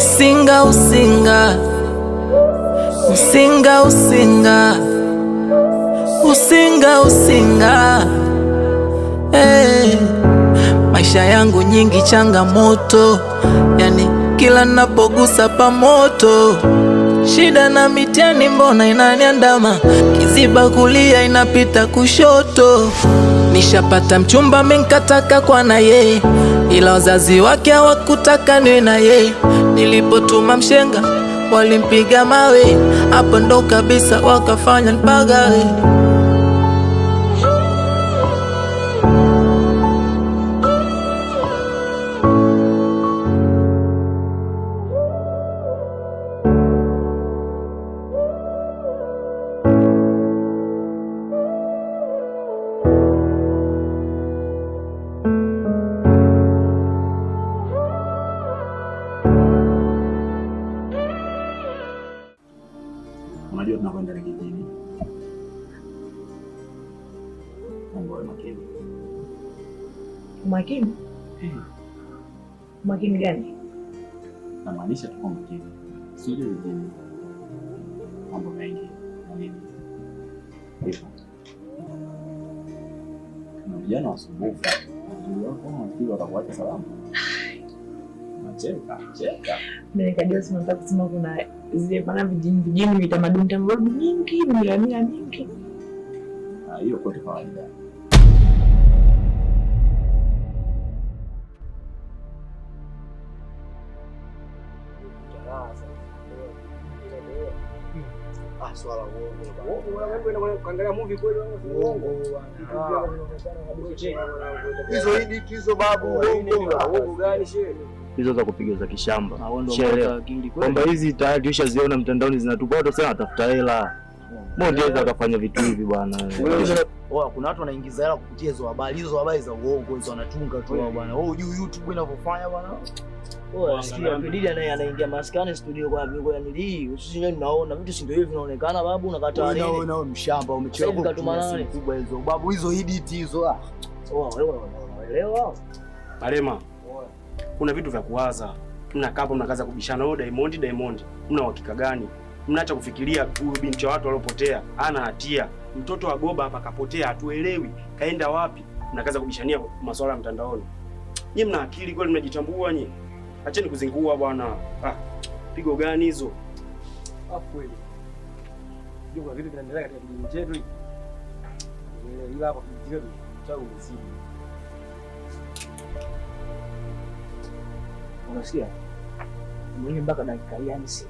Usinga usinga, usinga usinga, usinga usinga. Hey, maisha yangu nyingi changamoto, yani kila napogusa pa moto. Shida na mitihani mbona inaniandama, kiziba kulia inapita kushoto. Nishapata mchumba menkataka kwa na ye, ila wazazi wake hawakutaka niwe na ye. Nilipotuma mshenga walimpiga mawe, hapo ndo kabisa wakafanya nipagawe. Unajua tunakwenda kijijini. Mungu wa makini. Makini? Makini gani? Namaanisha tuko makini. Sio kijijini. Mambo mengi na nini. Hivyo. Kuna vijana wasumbufu. Ndio kama kile watakuacha salama. Cheka. Mimi nikajua sema nataka kusema kuna zile pana vijijini vitamaduni tambabu nyingi, mila nyingi. Hiyo kote kawaida. Swala uongo. Kuangalia movie kweli uongo. Hizo hidi hizo babu uongo gani shehe? Hizo za kupiga za kishamba. Kwamba hizi tayari ushaziona mtandaoni zinatupa watu sana watafuta hela. Mbona ndio akafanya vitu hivi bwana. Kuna watu wanaingiza hela kupitia hizo habari. Hizo habari za uongo hizo wanatunga tu bwana. Wewe unajua YouTube inavyofanya bwana. Sikia Pedidi anaingia maskani studio kwa vigo ya nili. Usisi naona vitu si ndio hivi vinaonekana babu unakataa nini? Wewe mshamba umechelewa kubwa hizo. Babu hizo edit hizo. Wewe unaelewa? Malema. Kuna vitu vya kuwaza. Mnakaa hapo mnakaza kubishana wewe Diamond. Mna uhakika gani? Mnaacha kufikiria huyu binti wa watu waliopotea, ana hatia. Mtoto wa Goba hapa kapotea, hatuelewi kaenda wapi. Mnakaza kubishania masuala ya mtandaoni. Nyinyi mna akili kweli, mnajitambua nyinyi? Acheni kuzingua bwana. Pigo gani hizo? Kweli. Ndio kwa vitu vinaendelea katika kijiji chetu. Ila hapo kijiji chetu cha umezidi. Unasikia? Mwenye mpaka dakika yani si.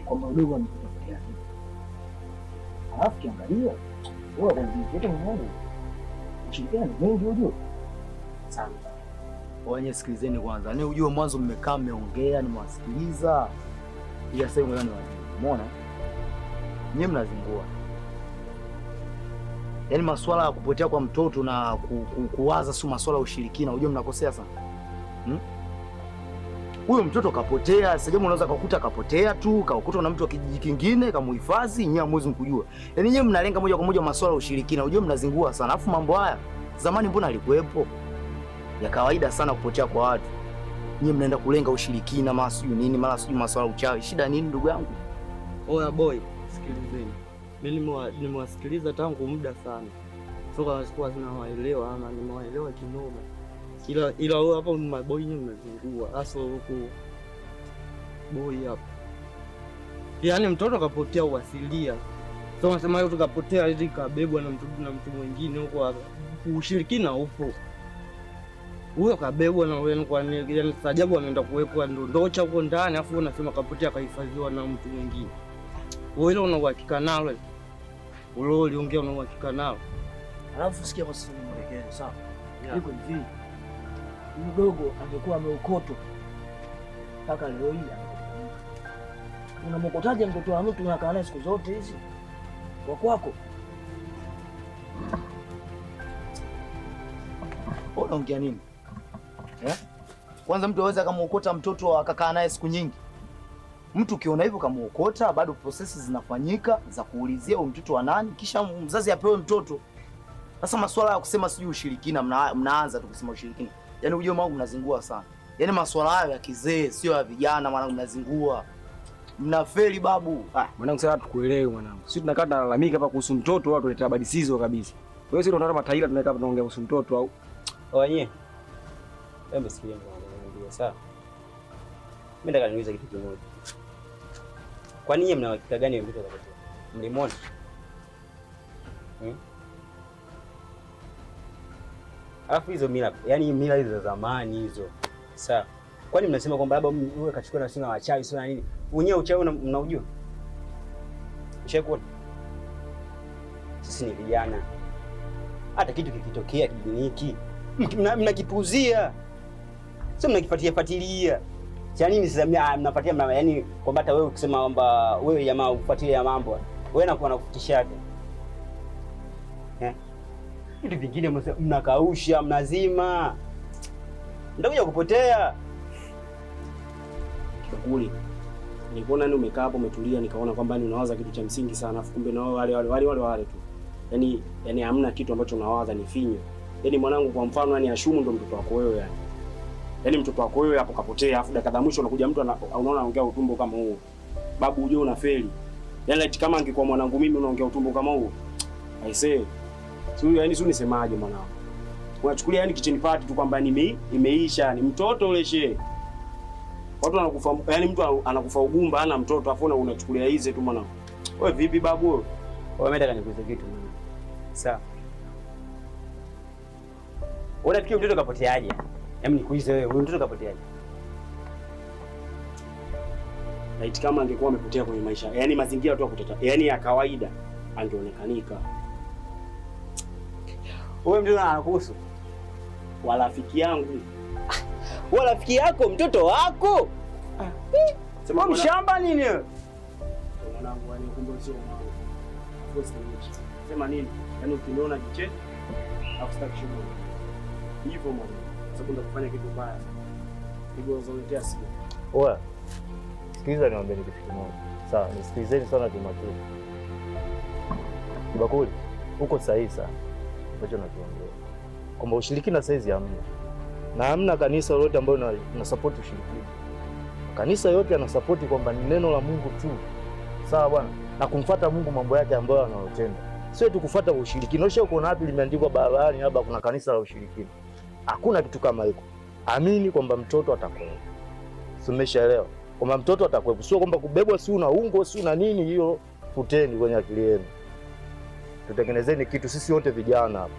Kwa mdogo amekuja. Alafu kiangalia. Wewe unajikuta mmoja. Ushirikiana mengi unajua. Sana. Wenye sikilizeni kwanza. Yaani unajua mwanzo mmekaa mmeongea nimewasikiliza. Ila sasa wewe umeona? Nyinyi mnazingua. Yaani masuala ya kupotea kwa mtoto na kuwaza sio masuala ya ushirikina. Unajua mnakosea sana. Huyo mtoto kapotea, sasa unaweza kukuta kapotea tu, kakuta na mtu wa kijiji kingine kamuhifadhi, nyinyi hamwezi kujua. Yaani nyinyi mnalenga moja kwa moja masuala ya ushirikina. Unajua mnazingua sana. Alafu mambo haya zamani mbona alikuwepo? Ya kawaida sana kupotea kwa watu. Nyinyi mnaenda kulenga ushirikina, mara sijui nini, mara sijui masuala uchawi. Shida nini ndugu yangu? Oya boy, sikilizeni. Mimi nimewasikiliza tangu muda sana. Soka sikuwa sinawaelewa ama nimewaelewa kinoma. Ila wewe hapa maboy nyinyi mnazingua. Hasa huko boy hapa. Yaani mtoto kapotea uasilia. Sasa unasema yeye kapotea ili kabebwa na mtu mwingine huko hapa. Ushirikina upo. Huyo kabebwa na wewe kwa nini? Yaani sajabu ameenda kuwekwa ndondocha huko ndani afu unasema kapotea kahifadhiwa na mtu mwingine. Wewe ile una uhakika nalo? Ule uliongea una uhakika nalo? Alafu sikia kwa sisi mwelekeo sawa. Iko hivi. Mdogo angekuwa ameokotwa mpaka leo hii. Unamkotaje mtoto wa mtu unakaa naye siku zote hizi? Kwa kwako. Unaongea nini? Kwanza mtu aweza kumuokota mtoto akakaa naye siku nyingi. Mtu ukiona hivyo kamuokota, bado processes zinafanyika za kuulizia huyo mtoto wa nani, kisha mzazi apewe mtoto. Sasa masuala ya kusema sijui ushirikina, mnaanza tu kusema ushirikina. Yaani unajua mambo mnazingua sana. Yaani masuala hayo ya kizee sio ya vijana mwanangu, mnazingua. Mnafeli babu. Mwanangu sasa tukuelewe mwanangu. Sisi tunakaa tunalalamika hapa kuhusu mtoto, watu wanaleta habari sizo kabisa. Kwa hiyo sisi tunataka mataila tunakaa hapa tunaongea kuhusu mtoto au Wenyewe. Hebu sikia ndio sawa. Mimi nataka niulize kitu kimoja. Kwa nini mna hakika gani mtoto atapotea? Mlimwona? Alafu hizo mila, yani mila hizo za zamani hizo. Sawa. Kwani mnasema kwamba labda wewe kachukua na sina wachawi sio na nini? Wenyewe uchawi mnaujua? Ushakuona? Sisi ni vijana. Hata kitu kikitokea kijini hiki, mnakipuuzia. Sio mnakifuatilia. Cha nini sasa mnapatia yani kwamba hata wewe ukisema kwamba wewe jamaa ufuatilia mambo, wewe unakuwa unakutishaje? Vitu vingine mnakausha, mnazima. Ndakuja kupotea. Kikuli. Nilipoona ni umekaa hapo umetulia nikaona kwamba ni unawaza kitu cha msingi sana afu kumbe na wale tu. Yaani hamna kitu ambacho unawaza ni finyo. Yaani mwanangu kwa mfano yani Ashumu ndo mtoto wako wewe yani. Yaani mtoto wako wewe hapo kapotea afu dakika za mwisho unakuja mtu unaona anaongea utumbo kama huo. Babu uje unafeli. Yaani eti kama angekuwa mwanangu mimi unaongea utumbo kama huo. I say. Sio yani sio nisemaje mwanangu. Unachukulia yani kitchen party tu kwamba imeisha ni mtoto ule shehe. Watu wanakufa yani mtu anakufa ugumba hana mtoto afu unachukulia hizi tu mwanangu. Wewe vipi babu? Wewe nataka nikuulize kitu mwanangu. Sawa. Unafikiri mtoto kapoteaje? Hebu nikuulize wewe, mtoto kapoteaje? Laiti kama angekuwa amepotea kwenye maisha, yani mazingira tu ya kutata, yani ya kawaida angeonekanika. Wewe mtoto anakuhusu? Wala rafiki yangu. Wala rafiki yako mtoto wako? Sema mshamba nini wewe? Mwanangu yani kumbe sio mwanangu. Afu sema nini? Yani ukiniona kicheko afu sitaki shughuli. Hivyo mwana. Sababu ndo kufanya kitu mbaya. Hivyo unazoletea sio. Oya. Sikiliza niwaambie kitu kimoja. Sawa, nisikilizeni sana kwa makini. Kibakuli, uko sahihi sana. Ambacho natuongea. Kwamba ushirikina saizi hamna. Na hamna kanisa lolote ambalo lina support ushirikina. Kanisa yote yanasupport kwamba ni neno la Mungu tu. Sawa bwana? Na kumfuata Mungu mambo yake ambayo anayotenda. Sio tu kufuata ushirikina. Ushawahi kuona wapi limeandikwa barabarani labda kuna kanisa la ushirikina? Hakuna kitu kama hiko. Amini kwamba mtoto atakuwepo. Umeshaelewa? Kwamba mtoto atakuwepo. Sio kwamba kubebwa si una ungo si una nini, hiyo futeni kwenye akili yenu. Tutengenezeni kitu sisi wote vijana hapa.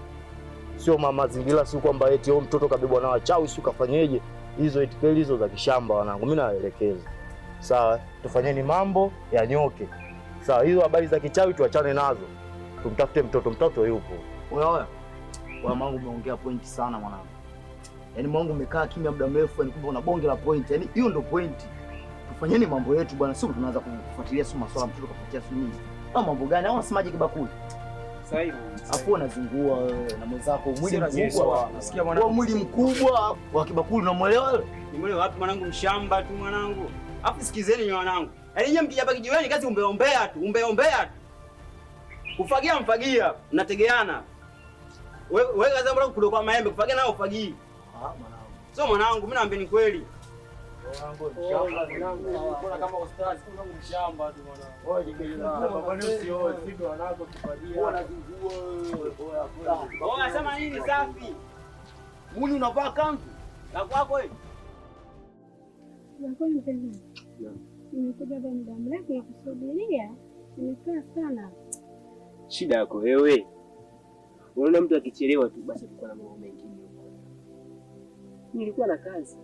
Sio mazingira si kwamba eti mtoto kabebwa na wachawi si kafanyeje. Hizo etikeli hizo za kishamba wanangu. Mimi nawaelekeza. Sawa? Tufanyeni mambo yanyoke. Sawa, hizo habari za kichawi tuachane nazo. Tumtafute mtoto yupo. Oya. Kwa mwanangu umeongea point sana mwanangu. Yaani mwanangu umekaa kimya muda mrefu yani kumbe una bonge la point. Yaani hiyo ndio point. Tufanyeni mambo yetu bwana, sio tunaanza kufuatilia sio masuala mtoto kapotea sio nini. Au mambo gani? Au unasemaje Kibakuli? Sasa hivi afu unazingua na mwenzako mwili mkubwa. Nasikia mwanangu mwili mkubwa wa Kibakuli unamuelewa wewe? Nimuelewa wapi mwanangu, mshamba tu mwanangu. Afu sikizeni mwanangu. Yaani nyinyi mkija hapa kijiweni kazi umbeombea tu. Kufagia mfagia, mnategeana. Wewe kaza mbona kule kwa maembe kufagia nao ufagii. Mwanangu. Sio mwanangu, mimi naambia ni kweli. Mwanangu mshamba mbona kama ustazi mwanangu mshamba tu mwanangu. Wewe baba sio sisi wanako kufagia. Oya sema nini safi? Muni unavaa kanzu? Na kwako wewe? Nakuwa mpenzi. Nimekuja hapa muda mrefu na kusubiria. Nimekaa sana. Shida yako wewe. Unaona mtu akichelewa tu basi alikuwa na mambo mengine huko. Nilikuwa na kazi.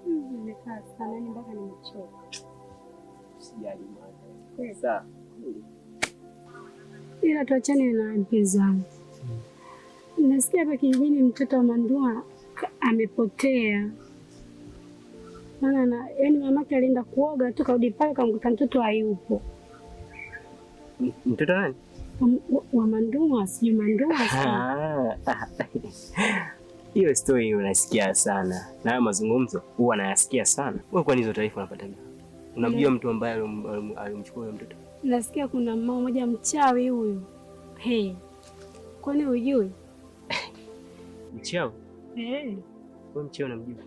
Nimekaa sana mpaka nimechoka. Usijali mwana. Sawa. Ila tuachane na mpenzi wangu. Nasikia hapa kijijini mtoto wa Mandua amepotea. Maana yaani mamake alienda kuoga tu karudi pale kamkuta mtoto hayupo. Mtoto nani? Wa Mandua, sijui Mandua. Hiyo story unasikia sana. Na hayo mazungumzo huwa nayasikia sana. Wewe kwa hizo taarifa unapata gani? Unamjua mtu ambaye alimchukua yule mtoto? Nasikia kuna mama mmoja mchawi huyu. Hey. Kwani hujui? Mchawi? Eh. Wewe mchawi unamjua?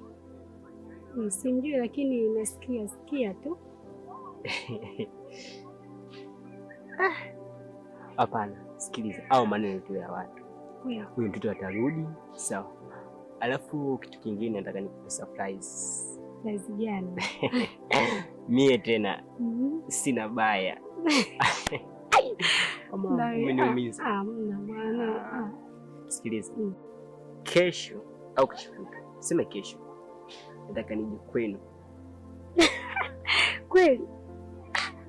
Simjui lakini nasikia tu. Hapana, sikiliza, au maneno tu ya watu. Huyu mtoto atarudi, sawa. Alafu kitu kingine nataka nikupe surprise. Surprise gani? Mie tena sina baya. Umeniumiza. Hamna bwana. Sikiliza. Kesho au kesho kutwa. Sema kesho. Nataka nije kwenu. Kweli?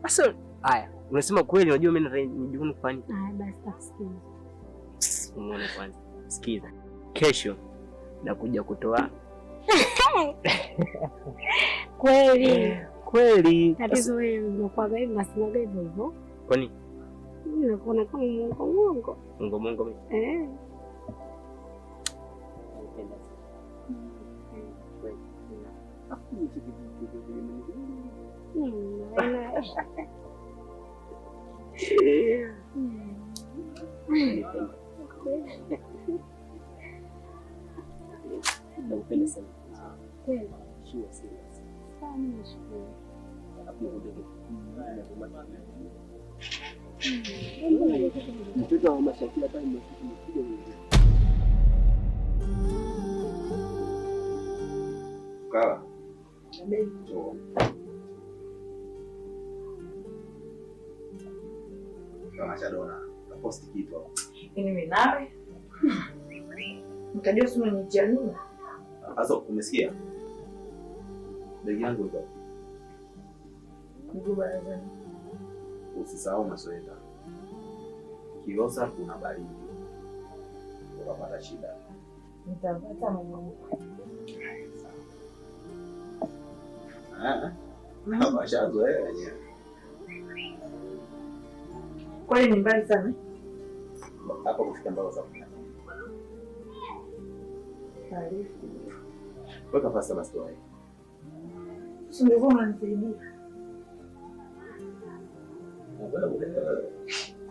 Sasa haya, unasema kweli, unajua mimi nije kufanya. Basi takusikiza. Umeona kwanza. Sikiza. Kesho nakuja kutoa. Kweli? Kweli. Tatizo wewe unakuwa hivi nasema hivyo hivyo. Kwani? Unakuwa kama Mungu. Mungu. Nakupenda sana. Kweli? Sure, serious. Sana nashukuru. Mtoto wa Mama Shakila pale mmekuja wewe. Kala. Kama Shadona, taposti kitu hapo. Mimi nawe. Mtajua sio nitia nini? Sasa umesikia? Begi yangu iko. Niko barazani. Usisahau masweta. Kiosa kuna baridi. Utapata shida. Nitapata mama. Washazoea wenyewe. Kwani ni mbali sana? Hapo kufika mbao za kuna. Weka pasta basi wewe. Singekuwa unanisaidia.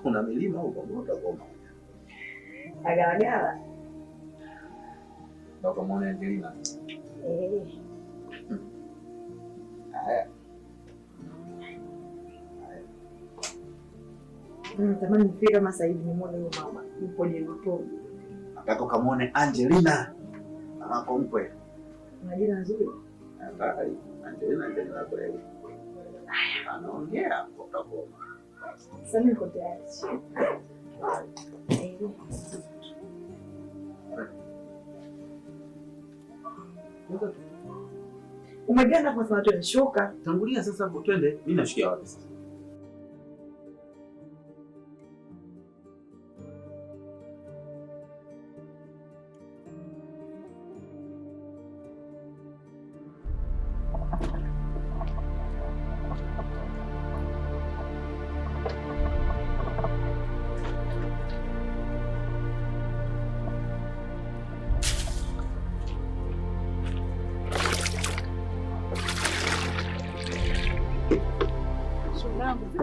Kuna milima huko utakoma. Agala. Ndio kama Angelina. Haya. Natamani nifike kama sasa hivi nimuone huyo mama. Yupo nilipo. Nataka ukamwone Angelina. Mama kompwe. Una jina nzuri. Angelina kweli. Anaongea utakoma. Sasa niko tayari. Umeganda kwa sababu tunashuka. Tangulia sasa hapo twende. Mimi nashukia wapi sasa?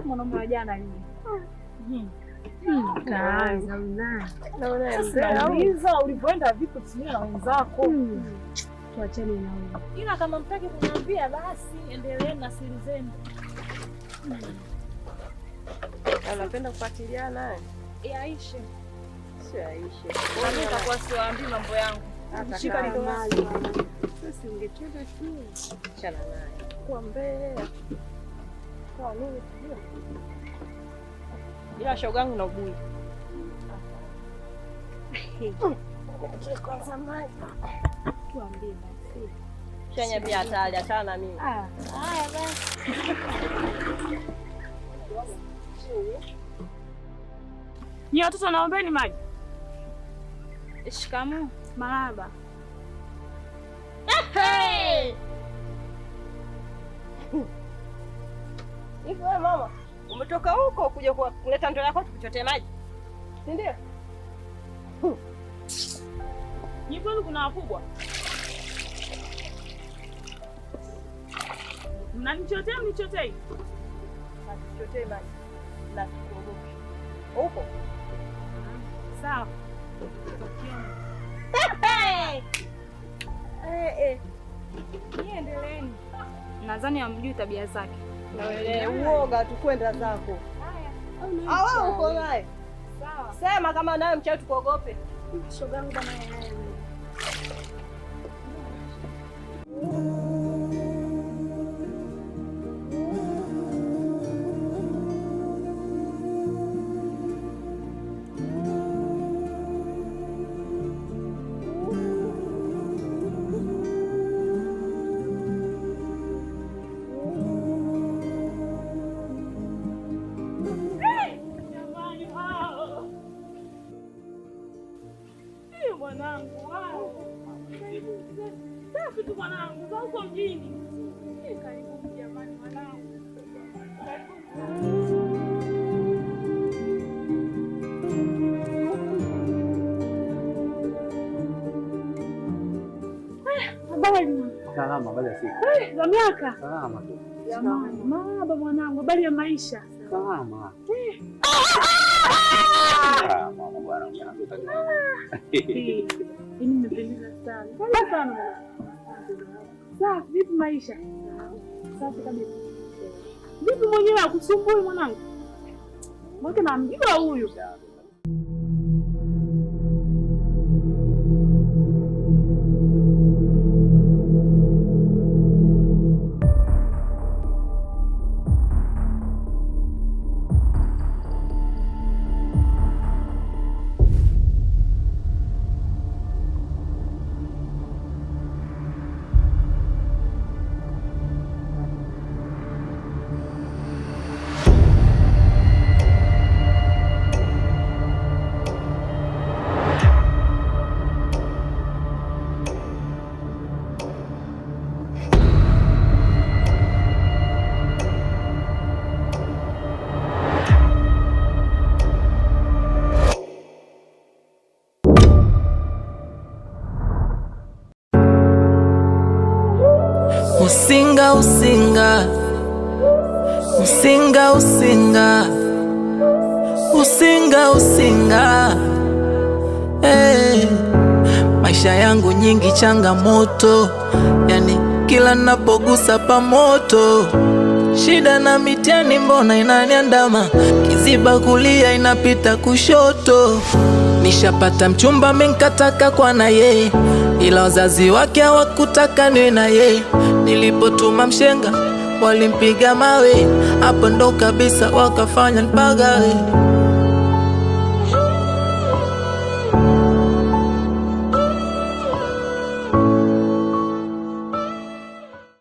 Mwanaume wa jana yule. Kaanza Nauliza ulipoenda vipi kusimia na wenzako? Tuachane na wewe. Ila kama mtaki kuniambia basi endeleeni na siri zenu. Unapenda kufuatilia naye? Aisha. Sio Aisha. Mimi nitakuwa siwaambii mambo yangu. Shika ndio Sasa ungecheza tu. Chana naye. Kwa mbele. Kwa nini sio? Ila shogangu na ubui. Kwa samaki. Tuambie basi. Shanya pia hatari, achana na mimi. Haya basi. Ni watoto naombeni maji. Shikamoo. Marahaba. Hey! Hivi wewe mama, umetoka huko kuja kuleta ndoo yako tukuchotee maji? Si ndio? Ni kweli kuna wakubwa. Mnanichotea mnichotei? Tuchotee maji. Na tukuogope. Huko? Sawa. Hey! Niendelee. nadhani hamjui tabia zake. Uoga tu, kwenda zako. Haya. Uko naye? Sawa. Sema kama nawe mchawi tukuogope. Shoga yangu bwana yeye. Mwanangu, safi tu mwanangu, za huko mjini. Karibu jamani mwanangu. Habari. Salama, habari ya siku. Za miaka. Salama tu. Jamani, baba mwanangu, habari ya maisha. Salama. Mama bwana, nimependeza sana. Sana sana. Safi, vipi maisha? Safi kabisa. Vipi mwenyewe akusumbui mwanangu? Mbona namjua huyu? Usinga usinga, usinga usinga, usinga usinga. Maisha yangu nyingi changamoto, yani kila napogusa pamoto. Shida na mitihani mbona inaniandama, kiziba kulia inapita kushoto. Nishapata mchumba menkataka kwa na ye, ila wazazi wake hawakutaka niwe na ye. Nilipotuma mshenga walimpiga mawe, hapo ndo kabisa wakafanya nipagawe.